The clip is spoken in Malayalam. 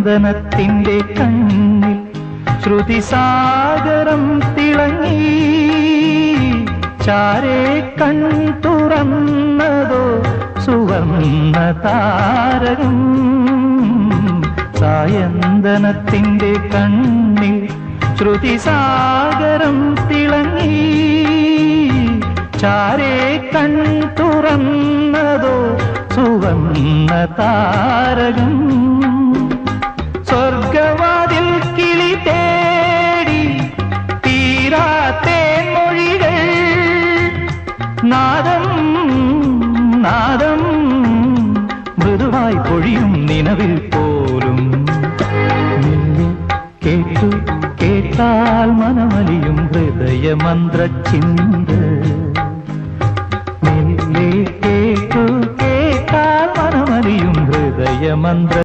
സായന്തനത്തിന്റെ കണ്ണിൽ ശ്രുതിസാഗരം തിളങ്ങി. ചാരേ കൺ തുറന്നതോ സുവർണ്ണ താരകം. സായന്തനത്തിന്റെ കണ്ണിൽ ശ്രുതിസാഗരം തിളങ്ങി. ചാരേ കൺ തുറന്നതോ സുവർണ്ണ താരകം. സ്വർഗവാതിൽ കിളി തേടി തീരാത്തേൻ മൊഴികൾ. നാദം നാദം മൃദുവായി പൊഴിയും നിലവിൽ പോലും. കേട്ടു കേട്ടാൽ മനമലിയും ഹൃദയമന്ത്രച്ചിന്ത. കേട്ടു കേട്ടാൽ മനമലിയും ഹൃദയമന്ത്ര